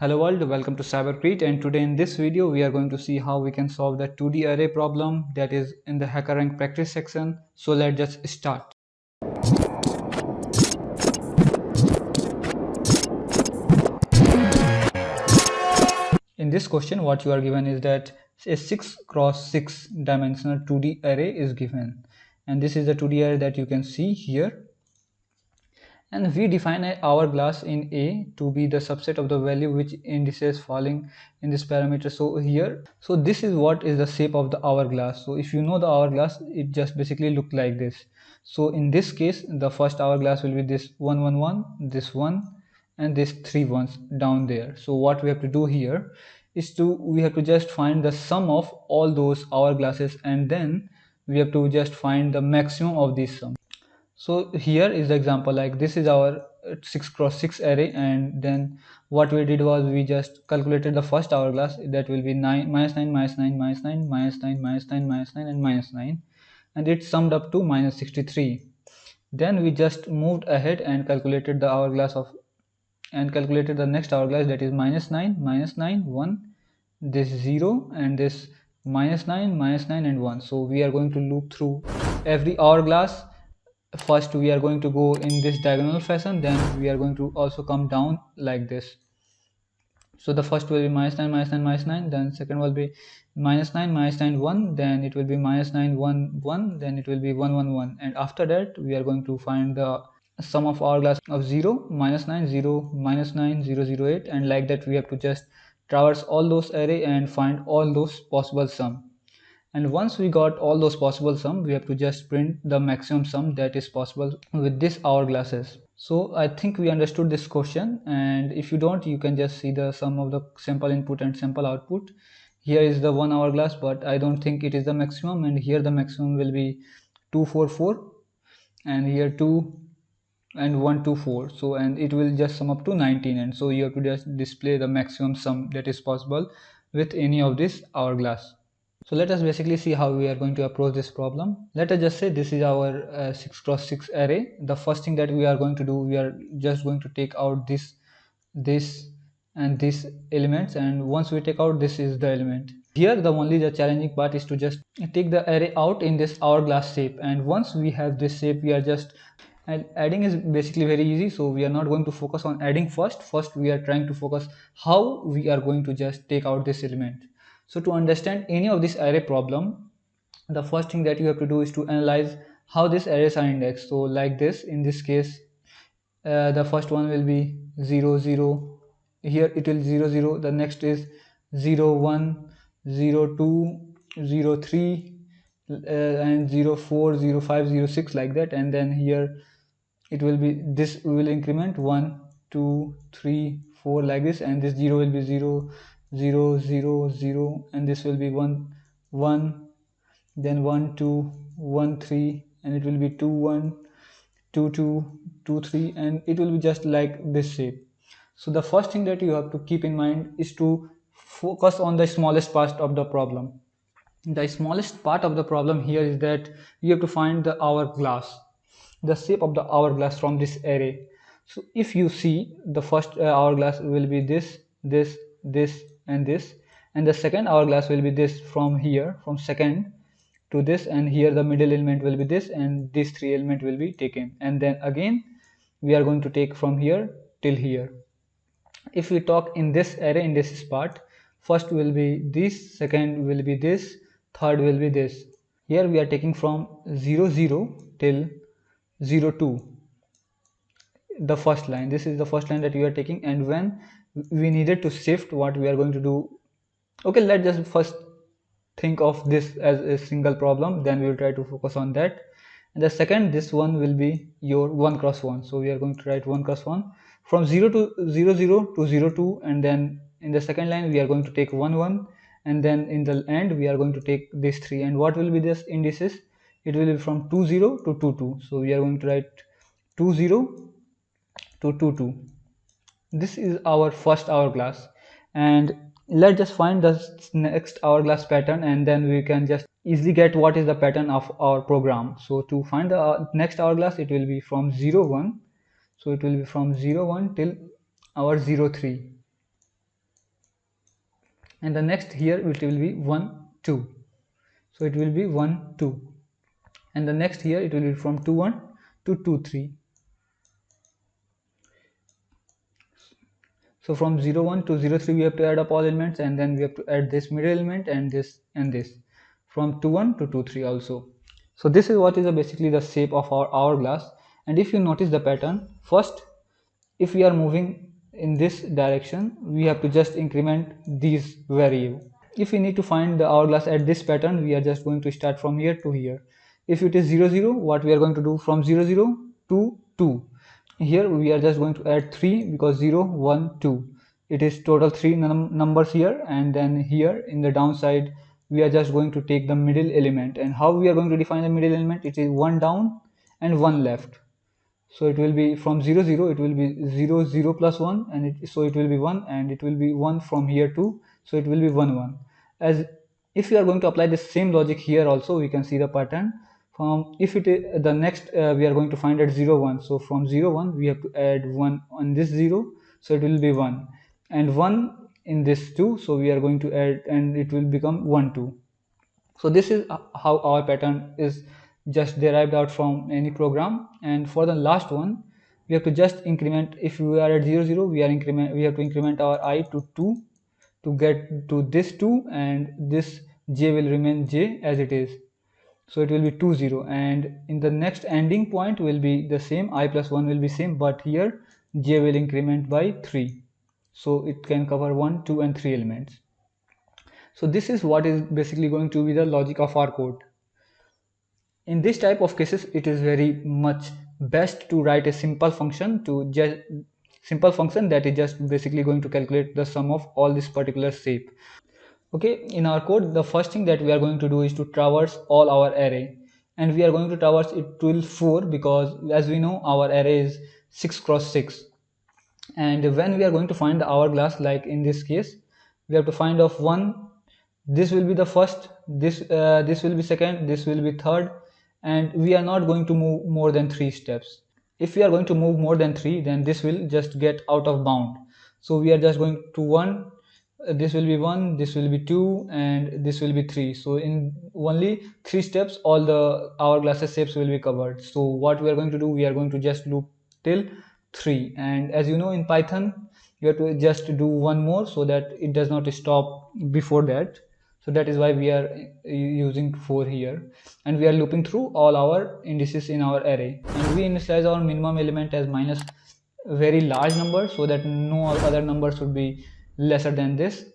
Hello world, welcome to CyberCrete, and today in this video we are going to see how we can solve the 2D array problem that is in the HackerRank practice section. So let's just start. In this question what you are given is that a 6 cross 6 dimensional 2D array is given, and this is the 2D array that you can see here. And we define an hourglass in A to be the subset of the value which indices falling in this parameter. So this is what is the shape of the hourglass. So if you know the hourglass, it just basically look like this. So in this case, the first hourglass will be this 1 1 1, this one, and this 3 ones down there. So what we have to do here is we have to just find the sum of all those hourglasses, and then we have to just find the maximum of this sum. So here is the example, like this is our 6 cross 6 array, and then what we did was we just calculated the first hourglass, that will be 9 minus 9 minus 9 minus 9 minus 9 minus 9 minus 9 and minus 9, and it summed up to minus 63. Then we just moved ahead and calculated the next hourglass, that is minus 9 1, this 0, and this minus 9 and 1. So we are going to loop through every hourglass. First we are going to go in this diagonal fashion, then we are going to also come down like this. So the first will be minus 9 minus 9, then second will be minus 9 1, then it will be minus 9 1 1, then it will be 1 1 1, and after that we are going to find the sum of hourglass of 0 minus 9 0 minus 9 0 0 8, and like that we have to just traverse all those array and find all those possible sum. And once we got all those possible sum, we have to just print the maximum sum that is possible with this hourglasses. So I think we understood this question, and if you don't, you can just see the sum of the sample input and sample output. Here is the one hourglass, but I don't think it is the maximum, and here the maximum will be 244, and here 2 and 124. So and it will just sum up to 19, and so you have to just display the maximum sum that is possible with any of this hourglass. So let us basically see how we are going to approach this problem. Let us just say this is our 6 cross 6 array. The first thing that we are going to do, we are just going to take out this and this elements, and once we take out, this is the element. Here the challenging part is to just take the array out in this hourglass shape, and once we have this shape, we are just, and adding is basically very easy, so we are not going to focus on adding first we are trying to focus how we are going to just take out this element. So to understand any of this array problem, the first thing that you have to do is to analyze how these arrays are indexed. So like this, in this case, the first one will be 0 0, here it will 0 0, the next is 0 1 0 2 0 3, and 0 4 0 5 0 6, like that. And then here it will be, this will increment 1 2 3 4 like this, and this 0 will be 0 0 0 0, and this will be 1 1, then 1 2 1 3, and it will be 2 1 2 2 2 3, and it will be just like this shape. So the first thing that you have to keep in mind is to focus on the smallest part of the problem. The smallest part of the problem here is that you have to find the hourglass, the shape of the hourglass from this array. So if you see, the first hourglass will be this and this, and the second hourglass will be this, from here, from second to this, and here the middle element will be this, and these three elements will be taken, and then again we are going to take from here till here. If we talk in this array, in this part, first will be this, second will be this, third will be this. Here we are taking from 0 0 till 0 2, the first line. This is the first line that we are taking, and when we needed to shift, what we are going to do, okay, let's just first think of this as a single problem, then we will try to focus on that. And the second, this one will be your 1 cross 1, so we are going to write 1 cross 1 from 0 to 0 0 to 0 2, and then in the second line we are going to take 1 1, and then in the end we are going to take this 3, and what will be this indices, it will be from 2 0 to 2 2, so we are going to write 2 0 to 2 2. This is our first hourglass, and let's just find the next hourglass pattern, and then we can just easily get what is the pattern of our program. So to find the next hourglass, it will be from 0 1, so it will be from 0 1 till our 0 3. and the next here it will be 1 2, so it will be 1 2, and the next here it will be from 2 1 to 2 3. So from 0 1 to 0 3 we have to add up all elements, and then we have to add this middle element and this from 2 1 to 2 3 also. So this is what is basically the shape of our hourglass. And if you notice the pattern, first if we are moving in this direction, we have to just increment these variables. If we need to find the hourglass at this pattern, we are just going to start from here to here. If it is 0 0, what we are going to do from 0 0 to 2. Here we are just going to add 3 because 0 1 2, it is total 3 numbers here, and then here in the downside we are just going to take the middle element. And how we are going to define the middle element? It is 1 down and 1 left. So it will be from 0 0, it will be 0 0 plus 1, and so it will be 1, and it will be 1 from here too, so it will be 1 1. As if you are going to apply the same logic here also, we can see the pattern. From if it is the next we are going to find at 0 1, so from 0 1 we have to add 1 on this 0, so it will be 1, and 1 in this 2, so we are going to add, and it will become 1 2. So this is how our pattern is just derived out from any program. And for the last one, we have to just increment. If we are at 0 0, we have to increment our I to 2 to get to this 2, and this j will remain j as it is, so it will be 2 0, and in the next ending point will be the same, I plus 1 will be same, but here j will increment by 3, so it can cover 1 2 and 3 elements. So this is what is basically going to be the logic of our code. In this type of cases, it is very much best to write a simple function that is just basically going to calculate the sum of all this particular shape. Okay, in our code, the first thing that we are going to do is to traverse all our array, and we are going to traverse it till 4, because as we know our array is 6 cross 6. And when we are going to find the hourglass, like in this case, we have to find of 1, this will be the first, this will be second, this will be third, and we are not going to move more than 3 steps. If we are going to move more than 3, then this will just get out of bound. So we are just going to 1, this will be 1, this will be 2, and this will be 3. So in only 3 steps all the hourglass shapes will be covered. So what we are going to do, we are going to just loop till 3. And as you know, in Python you have to just do one more so that it does not stop before that. So that is why we are using 4 here, and we are looping through all our indices in our array, and we initialize our minimum element as minus a very large number so that no other number should be lesser than this.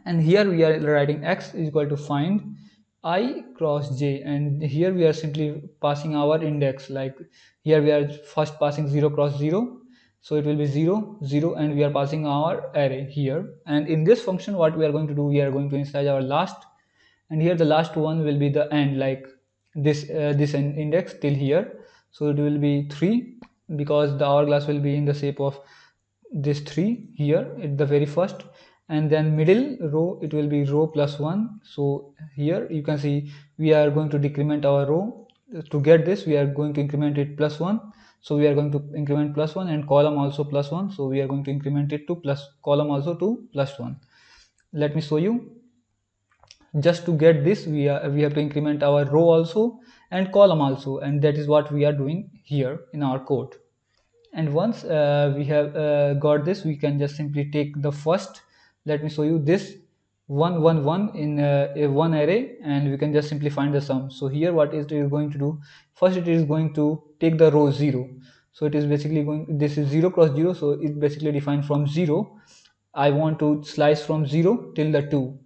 And here we are writing x is equal to find I cross j, and here we are simply passing our index. Like here we are first passing 0 cross 0, so it will be 0 0, and we are passing our array here. And in this function what we are going to do, we are going to initialize our last, and here the last one will be the end, like this index till here, so it will be 3, because the hourglass will be in the shape of this 3 here at the very first. And then middle row, it will be row plus 1. So here you can see we are going to decrement our row. To get this, we are going to increment it plus 1, so we are going to increment plus 1, and column also plus 1, so we are going to increment it to plus column also to plus 1. Let me show you. Just to get this, we have to increment our row also and column also, and that is what we are doing here in our code. And once we have got this, we can just simply take the first, let me show you this 1 1 1 in a one array, and we can just simply find the sum. So here what it is going to do, first it is going to take the row 0, so it is basically going, this is 0 cross 0, so it basically defined from 0. I want to slice from 0 till the 2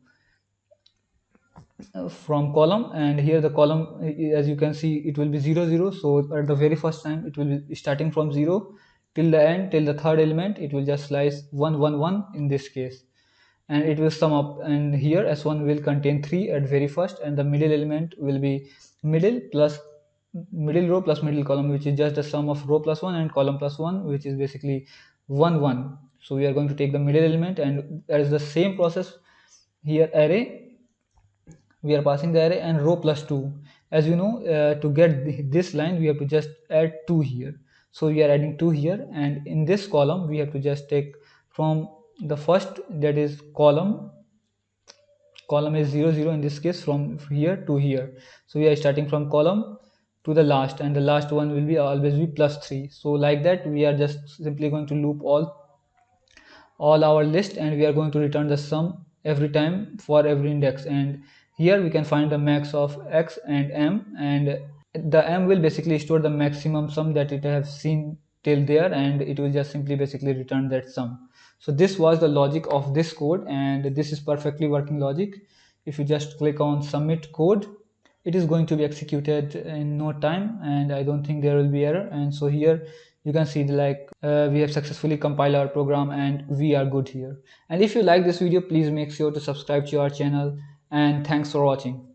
from column, and here the column, as you can see, it will be 0 0, so at the very first time it will be starting from 0 till the end, till the third element it will just slice 1 1 1 in this case, and it will sum up. And here s1 will contain 3 at very first, and the middle element will be middle plus middle row plus middle column, which is just the sum of row plus 1 and column plus 1, which is basically 1 1. So we are going to take the middle element, and that is the same process here. Array, we are passing the array, and row plus 2. As you know, to get this line we have to just add 2 here, so we are adding 2 here. And in this column we have to just take from the first, that is column column is 0 0 in this case, from here to here. So we are starting from column to the last, and the last one will be always be +3. So like that we are just simply going to loop all our list, and we are going to return the sum every time for every index. And here we can find the max of x and m, and the m will basically store the maximum sum that it has seen till there, and it will just simply basically return that sum. So this was the logic of this code, and this is perfectly working logic. If you just click on submit code, it is going to be executed in no time, and I don't think there will be error. And so here you can see we have successfully compiled our program, and we are good here. And if you like this video, please make sure to subscribe to our channel, and thanks for watching.